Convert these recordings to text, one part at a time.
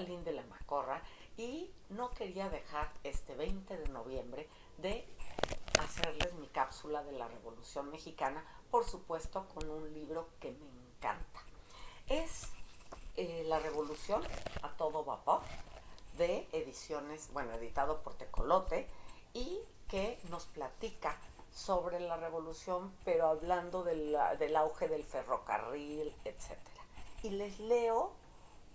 Lalín de la Macorra y no quería dejar este 20 de noviembre de hacerles mi cápsula de la Revolución Mexicana, por supuesto con un libro que me encanta. Es La Revolución a todo vapor, de ediciones, bueno, editado por Tecolote, y que nos platica sobre la revolución, pero hablando del auge del ferrocarril, etcétera. Y les leo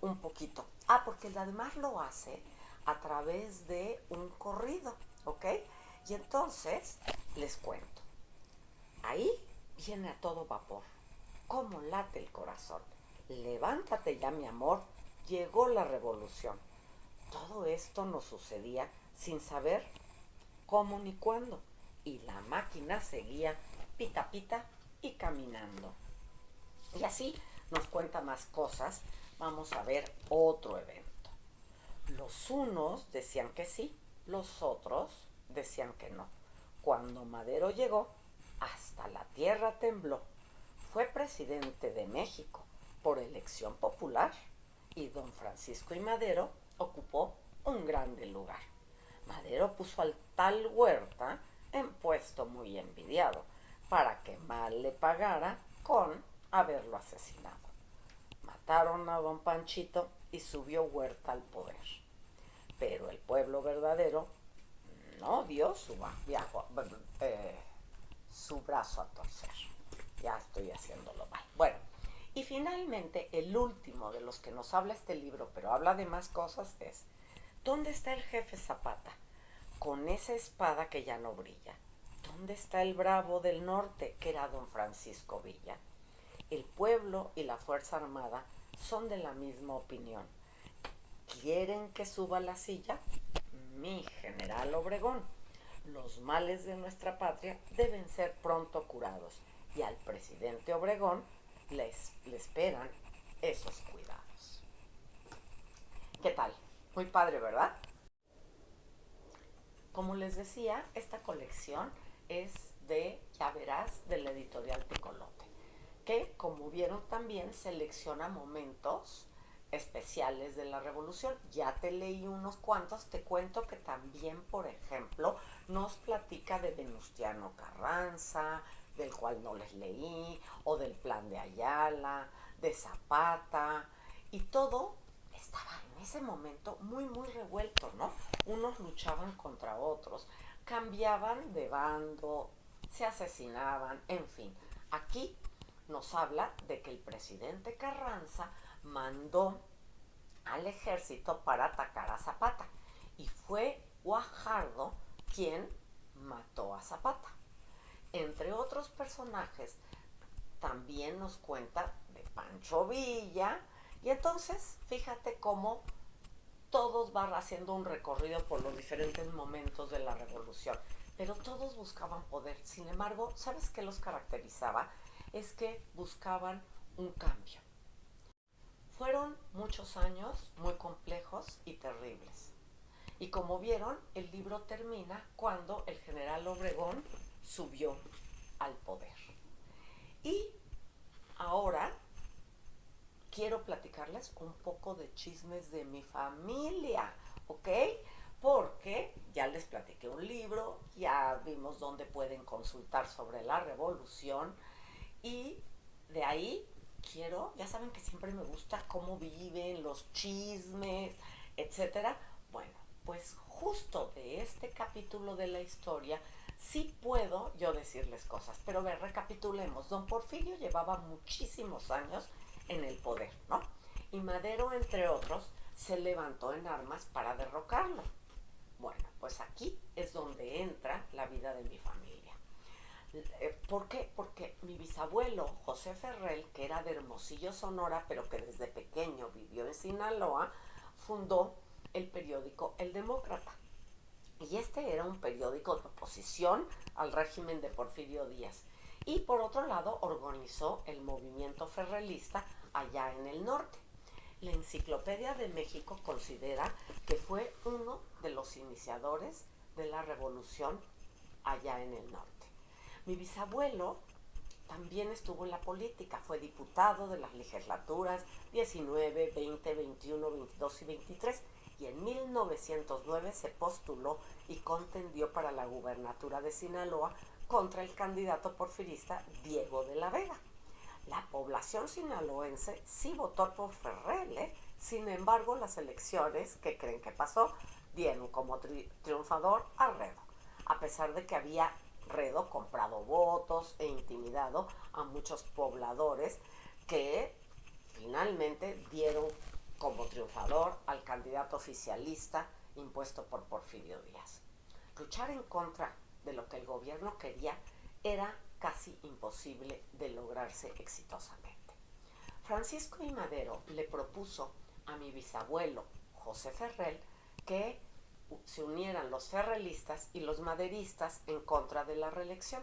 un poquito. Porque además lo hace a través de un corrido, ¿ok? Y entonces les cuento. Ahí viene a todo vapor. ¿Cómo late el corazón? Levántate ya, mi amor. Llegó la revolución. Todo esto nos sucedía sin saber cómo ni cuándo. Y la máquina seguía pita pita y caminando. Y así nos cuenta más cosas. Vamos a ver otro evento. Los unos decían que sí, los otros decían que no. Cuando Madero llegó, hasta la tierra tembló. Fue presidente de México por elección popular y don Francisco I. Madero ocupó un grande lugar. Madero puso al tal Huerta en puesto muy envidiado para que mal le pagara con haberlo asesinado. Mataron a don Panchito y subió Huerta al poder. Pero el pueblo verdadero no dio su brazo a torcer. Ya estoy haciéndolo mal. Bueno, y finalmente el último de los que nos habla este libro, pero habla de más cosas, es ¿dónde está el jefe Zapata? Con esa espada que ya no brilla. ¿Dónde está el bravo del norte, que era don Francisco Villa? El pueblo y la Fuerza Armada son de la misma opinión. ¿Quieren que suba a la silla? Mi general Obregón. Los males de nuestra patria deben ser pronto curados y al presidente Obregón le esperan esos cuidados. ¿Qué tal? Muy padre, ¿verdad? Como les decía, esta colección es de Ya Verás, de la editorial Tecolote, que, como vieron, también selecciona momentos especiales de la revolución. Ya te leí unos cuantos, te cuento que también, por ejemplo, nos platica de Venustiano Carranza, del cual no les leí, o del plan de Ayala, de Zapata, y todo estaba en ese momento muy revuelto, ¿no? Unos luchaban contra otros, cambiaban de bando, se asesinaban, en fin. Aquí nos habla de que el presidente Carranza mandó al ejército para atacar a Zapata y fue Guajardo quien mató a Zapata. Entre otros personajes, también nos cuenta de Pancho Villa, y entonces fíjate cómo todos van haciendo un recorrido por los diferentes momentos de la revolución, pero todos buscaban poder. Sin embargo, ¿sabes qué los caracterizaba? Es que buscaban un cambio. Fueron muchos años muy complejos y terribles. Y como vieron, el libro termina cuando el general Obregón subió al poder. Y ahora quiero platicarles un poco de chismes de mi familia, ¿ok? Porque ya les platiqué un libro, ya vimos dónde pueden consultar sobre la revolución, y de ahí ya saben que siempre me gusta cómo viven, los chismes, etcétera. Bueno, pues justo de este capítulo de la historia sí puedo yo decirles cosas, pero recapitulemos. Don Porfirio llevaba muchísimos años en el poder, ¿no? Y Madero, entre otros, se levantó en armas para derrocarlo. Bueno, pues aquí es donde entra la vida de mi familia. ¿Por qué? Porque mi bisabuelo José Ferrell, que era de Hermosillo, Sonora, pero que desde pequeño vivió en Sinaloa, fundó el periódico El Demócrata. Y este era un periódico de oposición al régimen de Porfirio Díaz. Y por otro lado, organizó el movimiento ferrelista allá en el norte. La Enciclopedia de México considera que fue uno de los iniciadores de la revolución allá en el norte. Mi bisabuelo también estuvo en la política, fue diputado de las legislaturas 19, 20, 21, 22 y 23 y en 1909 se postuló y contendió para la gubernatura de Sinaloa contra el candidato porfirista Diego de la Vega. La población sinaloense sí votó por Ferrell, ¿eh? Sin embargo, las elecciones, ¿qué creen que pasó? Dieron como triunfador a Redo, a pesar de que había Redo comprado votos e intimidado a muchos pobladores que finalmente dieron como triunfador al candidato oficialista impuesto por Porfirio Díaz. Luchar en contra de lo que el gobierno quería era casi imposible de lograrse exitosamente. Francisco I. Madero le propuso a mi bisabuelo José Ferrell que se unieran los ferrelistas y los maderistas en contra de la reelección.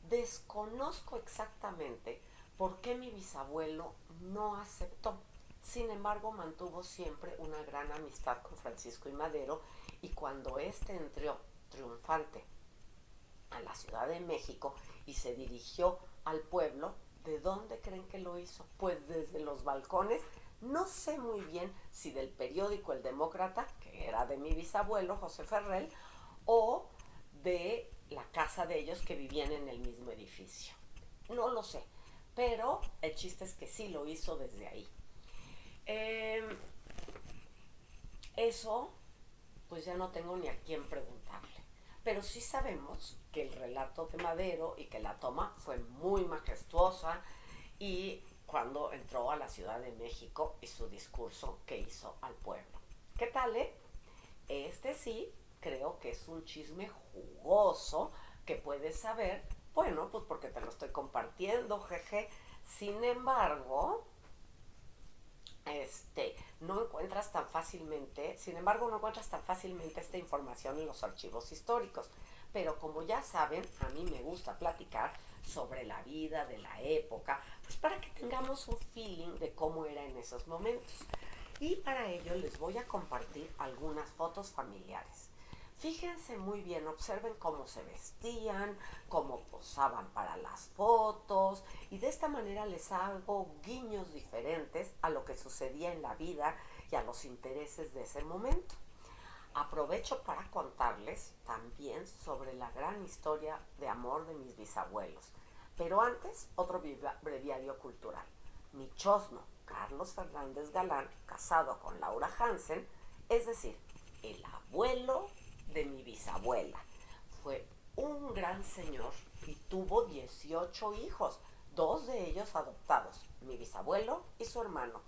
Desconozco exactamente por qué mi bisabuelo no aceptó. Sin embargo, mantuvo siempre una gran amistad con Francisco I. Madero y cuando éste entró triunfante a la Ciudad de México y se dirigió al pueblo, ¿de dónde creen que lo hizo? Pues desde los balcones. No sé muy bien si del periódico El Demócrata, que era de mi bisabuelo José Ferrell, o de la casa de ellos que vivían en el mismo edificio. No lo sé, pero el chiste es que sí lo hizo desde ahí. Eso, pues ya no tengo ni a quién preguntarle. Pero sí sabemos que el relato de Madero y que la toma fue muy majestuosa y cuando entró a la Ciudad de México y su discurso que hizo al pueblo. ¿Qué tal, eh? Este sí creo que es un chisme jugoso que puedes saber, bueno, pues porque te lo estoy compartiendo, jeje. Sin embargo, no encuentras tan fácilmente, esta información en los archivos históricos. Pero como ya saben, a mí me gusta platicar sobre la vida de la época, pues para que tengamos un feeling de cómo era en esos momentos. Y para ello les voy a compartir algunas fotos familiares. Fíjense muy bien, observen cómo se vestían, cómo posaban para las fotos y de esta manera les hago guiños diferentes a lo que sucedía en la vida y a los intereses de ese momento. Aprovecho para contarles también sobre la gran historia de amor de mis bisabuelos. Pero antes, otro breviario cultural. Mi chosno, Carlos Fernández Galán, casado con Laura Hansen, es decir, el abuelo de mi bisabuela. Fue un gran señor y tuvo 18 hijos, 2 de ellos adoptados, mi bisabuelo y su hermano.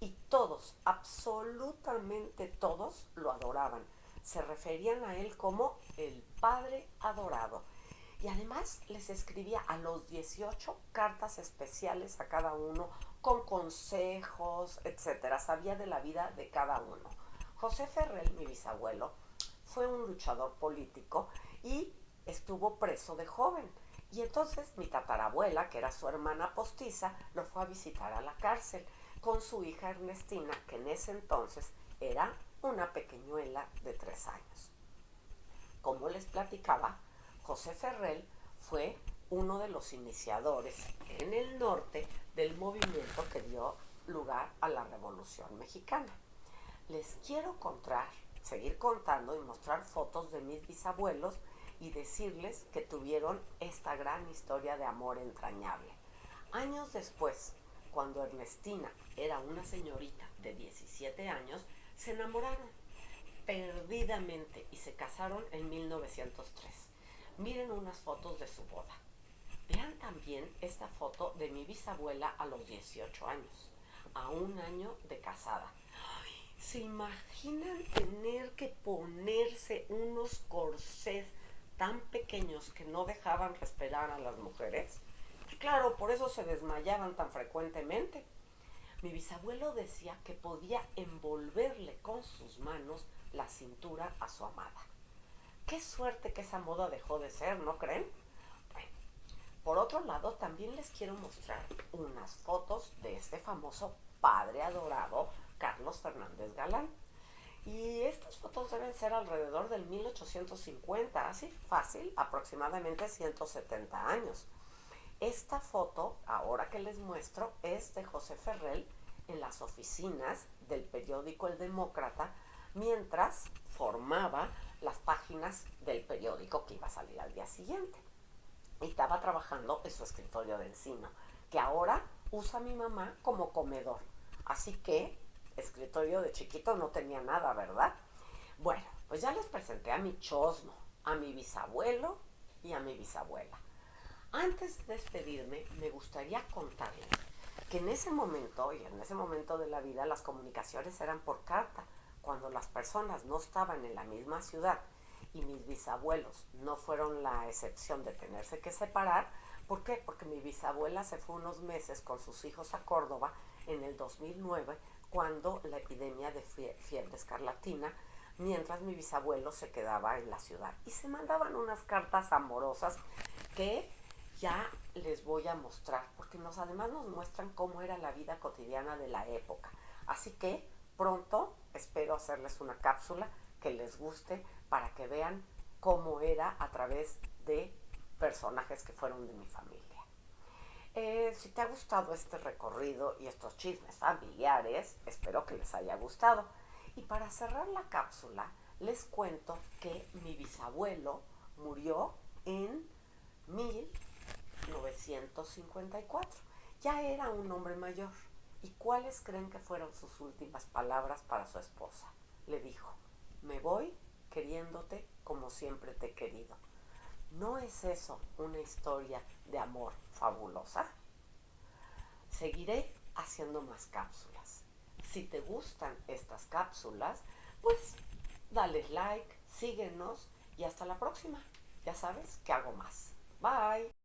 Y todos, absolutamente todos, lo adoraban. Se referían a él como el padre adorado. Y además les escribía a los 18 cartas especiales a cada uno con consejos, etcétera. Sabía de la vida de cada uno. José Ferrell, mi bisabuelo, fue un luchador político y estuvo preso de joven. Y entonces mi tatarabuela, que era su hermana postiza, lo fue a visitar a la cárcel con su hija Ernestina, que en ese entonces era una pequeñuela de 3 años. Como les platicaba, José Ferrell fue uno de los iniciadores en el norte del movimiento que dio lugar a la Revolución Mexicana. Les quiero seguir contando y mostrar fotos de mis bisabuelos y decirles que tuvieron esta gran historia de amor entrañable. Años después, cuando Ernestina era una señorita de 17 años, se enamoraron perdidamente y se casaron en 1903. Miren unas fotos de su boda. Vean también esta foto de mi bisabuela a los 18 años, a un año de casada. ¿Se imaginan tener que ponerse unos corsés tan pequeños que no dejaban respirar a las mujeres? Claro, por eso se desmayaban tan frecuentemente. Mi bisabuelo decía que podía envolverle con sus manos la cintura a su amada. Qué suerte que esa moda dejó de ser, ¿no creen? Bueno, por otro lado, también les quiero mostrar unas fotos de este famoso padre adorado, Carlos Fernández Galán. Y estas fotos deben ser alrededor del 1850, así fácil, aproximadamente 170 años. Esta foto, ahora que les muestro, es de José Ferrell en las oficinas del periódico El Demócrata, mientras formaba las páginas del periódico que iba a salir al día siguiente. Y estaba trabajando en su escritorio de encino, que ahora usa mi mamá como comedor. Así que escritorio de chiquito no tenía nada, ¿verdad? Bueno, pues ya les presenté a mi chosno, a mi bisabuelo y a mi bisabuela. Antes de despedirme, me gustaría contarles que en ese momento, y en ese momento de la vida, las comunicaciones eran por carta. Cuando las personas no estaban en la misma ciudad, y mis bisabuelos no fueron la excepción de tenerse que separar. ¿Por qué? Porque mi bisabuela se fue unos meses con sus hijos a Córdoba en el 2009, cuando la epidemia de fiebre escarlatina, mientras mi bisabuelo se quedaba en la ciudad. Y se mandaban unas cartas amorosas que ya les voy a mostrar, porque además nos muestran cómo era la vida cotidiana de la época. Así que pronto espero hacerles una cápsula que les guste para que vean cómo era a través de personajes que fueron de mi familia. Si te ha gustado este recorrido y estos chismes familiares, espero que les haya gustado. Y para cerrar la cápsula, les cuento que mi bisabuelo murió en 1954. Ya era un hombre mayor. ¿Y cuáles creen que fueron sus últimas palabras para su esposa? Le dijo: me voy queriéndote como siempre te he querido. ¿No es eso una historia de amor fabulosa? Seguiré haciendo más cápsulas. Si te gustan estas cápsulas, pues dale like, síguenos y hasta la próxima. Ya sabes que hago más. Bye.